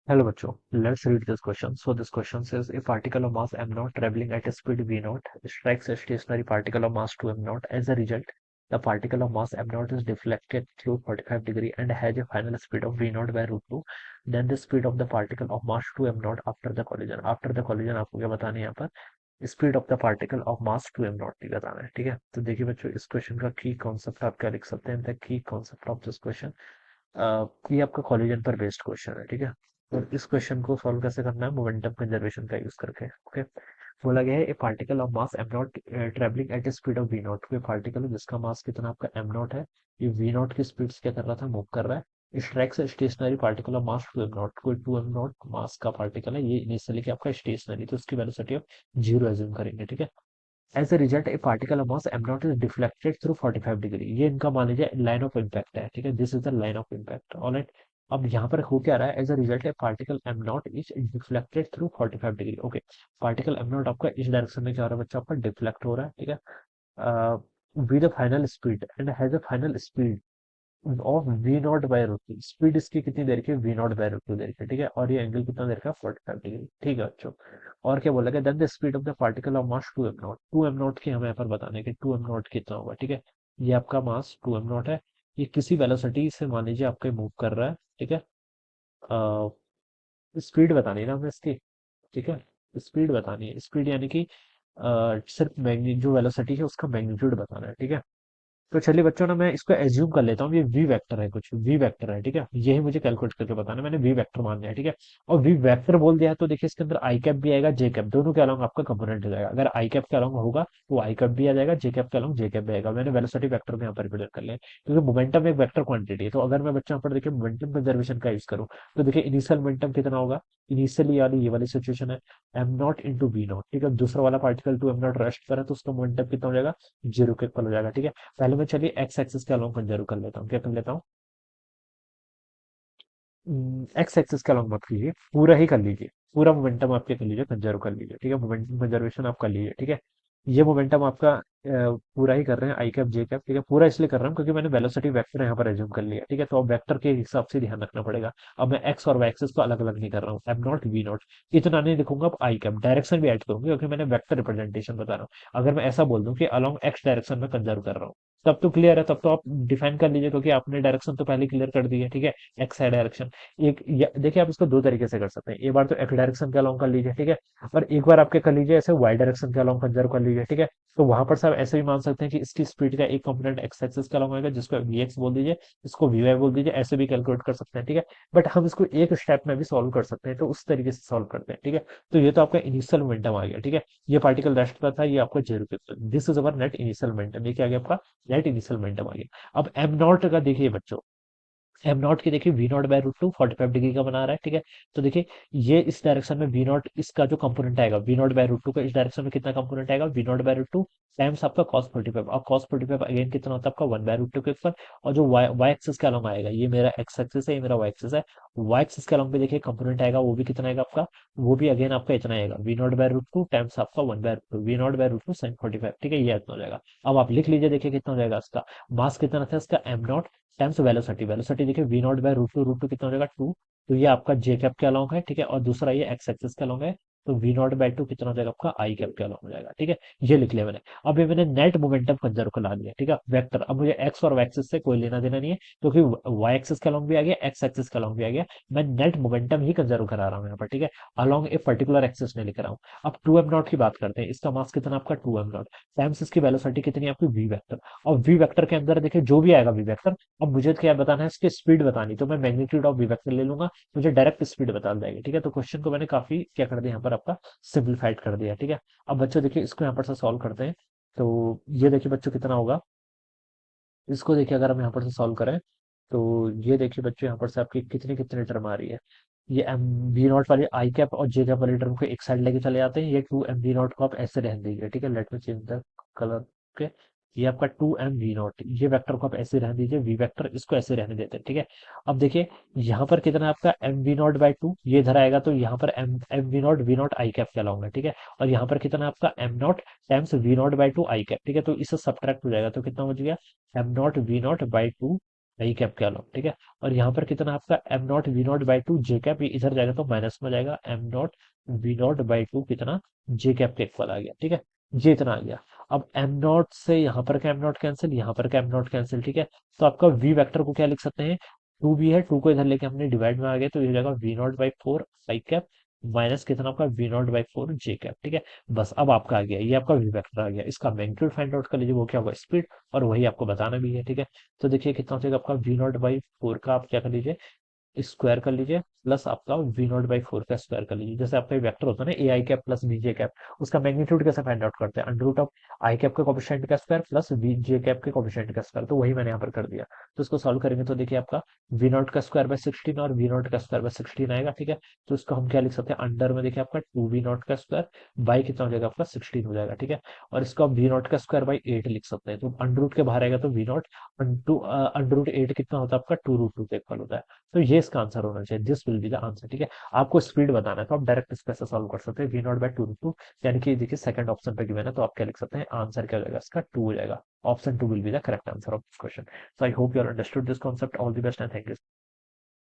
Hello बच्चों, let's read this question. So this question says a particle of mass m naught traveling at a speed v naught strikes a stationary particle of mass 2 m naught. As a result, the particle of mass m naught is deflected through 45 degree and has a final speed of v naught by root 2. Then the speed of the particle of mass 2 m naught after the collision. After the collision आपको क्या बताना है यहाँ पर speed of the particle of mass 2 m naught बताना है। ठीक है, तो देखिए बच्चों, इस क्वेश्चन का की कॉन्सेप्ट आप क्या लिख सकते हैं। The key concept of this question, ये आपका कॉलिजन पर बेस्ड क्वेश्चन है। ठीक है, और इस क्वेश्चन को सॉल्व कैसे करना है, मोमेंटम कंजर्वेशन का यूज करके। ओके, बोला गया है a particle of mass m naught travelling at a speed of v naught. कोई पार्टिकल है जिसका मास कितना आपका एम नॉट है, ये वी नॉट की स्पीड से क्या कर रहा था, मूव कर रहा है। Strikes stationary particle of mass 2 m naught. कोई 2 एम नॉट मास का पार्टिकल है, ये इनिशियली क्या आपका स्टेशनरी, तो उसकी वेलोसिटी ऑफ जीरो एज्यूम करेंगे। ठीक है, as a result a particle of mass m naught is deflected through 45 degree. ये इनका मान लीजिए लाइन ऑफ इम्पैक्ट है। ठीक है, this is the line of impact. Alright, अब यहाँ पर हो क्या रहा है, as a result a particle m naught is deflected through 45 degree. Okay, particle m naught आपका इस डायरेक्शन में क्या हो रहा है बच्चा, आपका डिफ्लेक्ट हो रहा है। ठीक है, with a final speed and has a final speed of v naught by root two. Speed इसकी कितनी देर की, v naught by root two देर की। ठीक है, और ये एंगल कितना देर का, 45 डिग्री। ठीक है बच्चों, और क्या बोला गया, then the speed of the particle of mass 2 m naught. 2 m naught की हमें यहाँ पर बताने की 2 एम नॉट कितना होगा। ठीक है, ये आपका मास 2 एम नॉट है, ये किसी वेलोसिटी से मान लीजिए आपके मूव कर रहा है। ठीक है, स्पीड बतानी है ना हमें इसकी। ठीक है, स्पीड बतानी है, स्पीड यानी कि सिर्फ मैग्नी जो वेलोसिटी है उसका मैग्नीट्यूड बताना है। ठीक है, तो चलिए बच्चों ना, मैं इसको एज्यूम कर लेता हूँ ये वी वेक्टर है, कुछ वी वेक्टर है। ठीक है, यही मुझे कैलकुलेट करके बताना है, मैंने वी वेक्टर मान लिया है। ठीक है, और वी वेक्टर बोल दिया है तो देखिए इसके अंदर आई कैप भी आएगा, जे कैप, दोनों के अलॉन्ग आपका कंपोनेंट हो जाएगा। अगर आई कैप के अलॉन्ग होगा तो आई कैप भी आ जाएगा, जे कैप के अलॉन्ग जे कैप भी आएगा। मैंने वेलोसिटी वेक्टर को यहाँ पर रिप्रेजेंट कर लिया है, क्योंकि मोमेंटम एक वेक्टर क्वांटिटी है। तो अगर मैं बच्चों यहाँ पर देखिए मोमेंटम कंजर्वेशन का यूज करूँ, तो देखिए इनिशियल मोमेंटम कितना होगा, इनिशियली वाली ये वाली सिचुएशन है m naught into v naught. ठीक है, दूसरा वाला particle two m naught rest पर है तो उसका मोमेंटम कितना हो जाएगा, जीरो के इक्वल हो जाएगा। ठीक है, पहले मैं चलिए एक्स एक्सिस के अलोंग कंजर्व कर लेता हूँ। क्या कर लेता हूँ, एक्स एक्सिस के अलोंग मत कीजिए, पूरा ही कर लीजिए, पूरा मोमेंटम आपके कर लीजिए, कंजर्व कर लीजिए। ठीक है, मोमेंटम कंजर्वेशन आप कर लीजिए। ठीक है, ये मोमेंटम आपका पूरा ही कर रहे हैं, आई कैप जे कैप। ठीक है, पूरा इसलिए कर रहा हूँ क्योंकि मैंने वेलोसिटी वेक्टर यहाँ पर एज्यूम कर लिया। ठीक है, तो अब वेक्टर के हिसाब से ध्यान रखना पड़ेगा। अब मैं एक्स और वाई एक्सिस को अलग अलग नहीं कर रहा हूँ, एम नॉट वी नॉट इतना नहीं लिखूंगा, अब आई कैप डायरेक्शन भी ऐड करूंगी क्योंकि मैंने वेक्टर रिप्रेजेंटेशन बता रहा हूँ। अगर मैं ऐसा बोल दूं कि अलॉन्ग एक्स डायरेक्शन में कंजर्व कर रहा हूँ, तब तो क्लियर है, तब तो आप डिफाइन कर लीजिए क्योंकि आपने डायरेक्शन तो पहले क्लियर कर दी है। ठीक है, एक्स है डायरेक्शन। देखिए आप इसको दो तरीके से कर सकते हैं, एक बार तो एक्स डायरेक्शन के अलोंग कर लीजिए। ठीक है, और एक बार आपके कर लीजिए ऐसे वाई डायरेक्शन के अलोंग कंजर्व कर लीजिए। ठीक है, तो वहां पर सब ऐसे भी मान सकते हैं कि इसकी स्पीड का एक कंपोनेंट एक्स एक्सिस के अलोंग आएगा, जिसको वी एक्स बोल दीजिए, इसको वी वाई बोल दीजिए, ऐसे भी कैलकुलेट कर सकते हैं। ठीक है, बट हम इसको एक स्टेप में भी सॉल्व कर सकते हैं, तो उस तरीके से सॉल्व करते हैं। ठीक है, तो ये तो आपका इनिशियल मोमेंटम आ गया। ठीक है, ये पार्टिकल रेस्ट पर था, ये आपका जीरो पे, this is our net initial momentum. ये क्या आ गया आपका, नेट इनिशियल मोमेंटम आ गया। अब एम नॉट का देखिए बच्चों, एम नॉट की देखिए v naught by root two 45 degree का बना रहा है। ठीक है, तो देखिए ये इस डायरेक्शन में वी नॉट, इसका जो कंपोनेंट आएगा v naught by root two का, इस डायरेक्शन में कितना कंपोनेंट आएगा, v naught by root two times आपका कॉस 45। और कॉस 45 अगेन कितना होता है आपका, वन बाय रूट टू के ऊपर। और जो वाई वाई एक्सिस के अलॉन्ग आएगा, ये मेरा एक्स एक्सिस है, ये मेरा वाई एक्सिस है, वाई एक्सिस के अलॉन्ग पे देखिए कंपोनेंट आएगा, वो भी कितना आएगा आपका, वो भी अगेन आपका इतना आएगा, v naught by root two times आपका one by root two, v naught by root two sine 45। ठीक है, ये इतना हो जाएगा। अब आप लिख लीजिए, देखिए कितना हो जाएगा इसका, मास कितना था इसका, m naught times velocity. Velocity देखिए v naught by root two कितना हो जाएगा, टू। तो ये आपका जे कैप के अलोंग है। ठीक है, और दूसरा ये एक्स एक्सिस के अलोंग है, तो वी नॉट बाय टू कितना हो जाएगा आपका, आई कैप के अलोंग हो जाएगा। ठीक है, ये लिख लिया मैंने। अब ये मैंने नेट मोमेंटम कंजर्व कर ला दिया। ठीक है, वेक्टर, अब मुझे एक्स और वाई एक्सिस से कोई लेना देना नहीं है, क्योंकि वाई एक्सिस के अलोंग भी आ गया, एक्स एक्सिस के अलोंग भी आ गया। मैं नेट मोमेंटम ही कंजर्व करा रहा हूँ यहाँ पर। ठीक है, अलोंग ए पर्टिकुलर एक्सिस नहीं लिख रहा हूँ। अब टू एम नॉट की बात करते हैं, इसका मास कितना आपका, टू एम नॉट टाइम्स इसकी वेलोसिटी कितनी है आपकी, वी वेक्टर। और वी वेक्टर के अंदर देखिए जो भी आएगा वी वेक्टर, अब मुझे क्या बताना है, इसकी स्पीड बतानी, तो मैं मैग्नीट्यूड ऑफ वी वेक्टर ले लूंगा, मुझे डायरेक्ट स्पीड बता देगा। ठीक है, तो क्वेश्चन को मैंने काफी क्या कर दिया यहाँ पर आपका, सिंप्लीफाइड कर दिया। ठीक है, अब बच्चों देखिए इसको यहाँ पर से सॉल्व करते हैं। तो ये देखिए बच्चों कितना होगा, इसको देखिए अगर हम यहाँ पर से सॉल्व करें, तो ये देखिए बच्चों यहाँ पर से आपकी कितनी कितनी टर्म आ रही है। ये एम बी नॉट वाली आई कैप और जे कैप वाली टर्म को एक साइड लेके चले जाते हैं, ये टू एम बी नॉट को आप ऐसे रहने दीजिए। ठीक है, let me change the colour. Okay, ये आपका टू एम वी नॉट, ये वेक्टर को आप ऐसे रहने दीजिए, वी वेक्टर इसको ऐसे रहने देते हैं। ठीक है, अब देखिए यहाँ पर कितना आपका m v naught by two, ये इधर आएगा तो यहाँ पर m m v naught i cap कहलाऊंगा। ठीक है, और यहाँ पर कितना आपका m naught times v naught by two i cap. ठीक है, तो इससे सब्ट्रैक्ट हो जाएगा, तो कितना बच गया, m naught v naught by two i cap के अलावा, ठीक है। और यहाँ पर कितना आपका m naught v naught by two j cap, ये इधर जाएगा तो माइनस में जाएगा, m naught v naught by two कितना जे कैप के इक्वल आ गया, ठीक है। ये इतना आ गया। अब एम नॉट से यहाँ पर का एम नॉट कैंसिल, यहाँ पर का एम नॉट कैंसिल, ठीक है। तो आपका वी वेक्टर को क्या लिख सकते हैं, टू वी है, टू को इधर लेके हमने डिवाइड में आ गया तो ये हो जाएगा v naught by four i cap minus कितना आपका v naught by four j cap, ठीक है। बस अब आपका आ गया, ये आपका वी वेक्टर आ गया। इसका मैग्नीट्यूड फाइंड आउट कर लीजिए, वो क्या होगा, स्पीड, और वही आपको बताना भी है, ठीक है। तो देखिए कितना हो जाएगा आपका वी नॉट बाई फोर का, आप क्या कर लीजिए, स्क्वायर कर लीजिए, प्लस आपका वी नॉट बाई फोर का स्क्वायर कर लीजिए। जैसे आपका वेक्टर होता है ना a i cap plus b j cap, उसका मैग्नीट्यूड कैसे फाइंड आउट करते हैं, under root of i cap के कोफिशिएंट का square plus v j cap के कोफिशिएंट का स्क्वायर, तो वही मैंने यहाँ पर कर दिया। तो इसको सॉल्व करेंगे तो देखिए आपका वी नॉट का स्क्वायर बाय 16 और वी नॉट का स्क्वायर बाय 16 आएगा, ठीक है। तो इसको हम क्या लिख सकते हैं, अंडर में देखिए आपका टू वी नॉट का स्क्वायर बाई कितना हो जाएगा आपका 16 हो जाएगा, ठीक है। और इसको आप वी नॉट का स्क्वायर बाई 8 लिख सकते हैं, तो अंडर रूट के बाहर आएगा तो वी नॉट अंडर रूट 8 कितना होता है आपका, टू रूट टू के इक्वल होता है। तो ये इसका आंसर होना चाहिए, this will be the answer, ठीक है। आपको स्पीड बताना है तो आप डायरेक्ट इस पे से सॉल्व कर सकते हैं, v naught by two root two, यानी कि देखिए सेकंड ऑप्शन पे गिवन है तो आप क्या लिख सकते हैं, आंसर क्या हो जाएगा इसका, टू हो जाएगा। Option two will be the correct answer of this question. So I hope you are understood this concept, all the best and thank you.